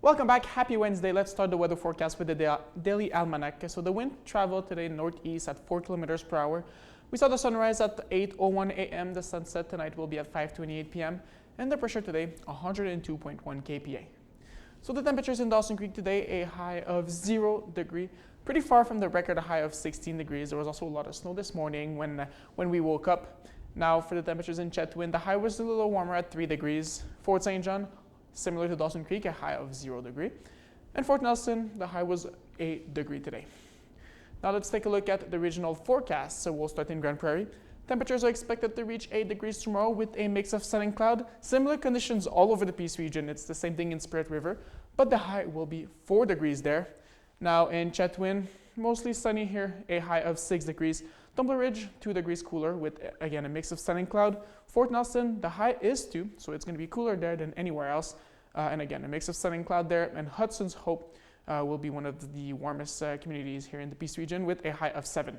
Welcome back. Happy Wednesday. Let's start the weather forecast with the daily almanac. So the wind traveled today northeast at 4 kilometers per hour. We saw the sunrise at 8:01 a.m. The sunset tonight will be at 5:28 p.m. And the pressure today, 102.1 kPa. So the temperatures in Dawson Creek today, a high of 0 degree, pretty far from the record high of 16 degrees. There was also a lot of snow this morning when we woke up. Now for the temperatures in Chetwynd, the high was a little warmer at 3 degrees. Fort St. John, similar to Dawson Creek, a high of 0 degree. And Fort Nelson, the high was 8 degree today. Now let's take a look at the regional forecast. So we'll start in Grand Prairie. Temperatures are expected to reach 8 degrees tomorrow with a mix of sun and cloud. Similar conditions all over the Peace region. It's the same thing in Spirit River, but the high will be 4 degrees there. Now in Chetwynd, mostly sunny here, a high of 6 degrees. Tumbler Ridge, 2 degrees cooler with, again, a mix of sun and cloud. Fort Nelson, the high is 2, so it's going to be cooler there than anywhere else. And again, a mix of sun and cloud there. And Hudson's Hope will be one of the warmest communities here in the Peace region with a high of 7.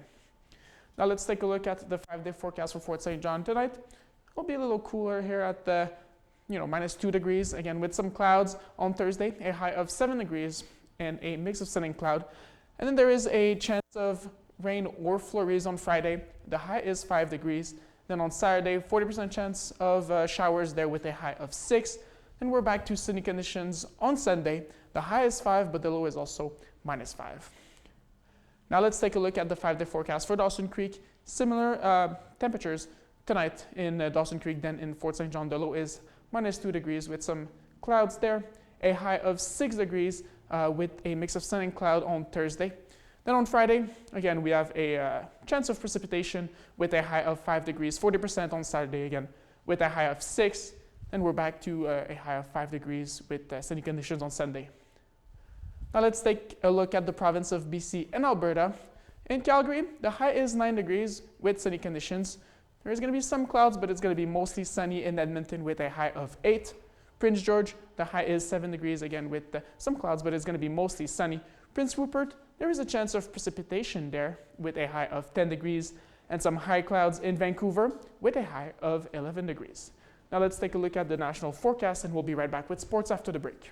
Now let's take a look at the 5-day forecast for Fort St. John tonight. It'll be a little cooler here at the, minus 2 degrees, again with some clouds on Thursday, a high of 7 degrees and a mix of sun and cloud. And then there is a chance of rain or flurries on Friday. The high is 5 degrees. Then on Saturday, 40% chance of showers there with a high of 6. And we're back to sunny conditions on Sunday. The high is 5, but the low is also minus 5. Now let's take a look at the 5-day forecast for Dawson Creek. Similar temperatures tonight in Dawson Creek than in Fort St. John. The low is minus 2 degrees with some clouds there. A high of 6 degrees with a mix of sun and cloud on Thursday. Then on Friday, again, we have a chance of precipitation with a high of 5 degrees, 40% on Saturday again with a high of 6. And we're back to a high of 5 degrees with sunny conditions on Sunday. Now let's take a look at the province of BC and Alberta. In Calgary, the high is 9 degrees with sunny conditions. There's going to be some clouds, but it's going to be mostly sunny in Edmonton with a high of 8. Prince George, the high is 7 degrees again with some clouds, but it's going to be mostly sunny. Prince Rupert, there is a chance of precipitation there with a high of 10 degrees and some high clouds in Vancouver with a high of 11 degrees. Now let's take a look at the national forecast and we'll be right back with sports after the break.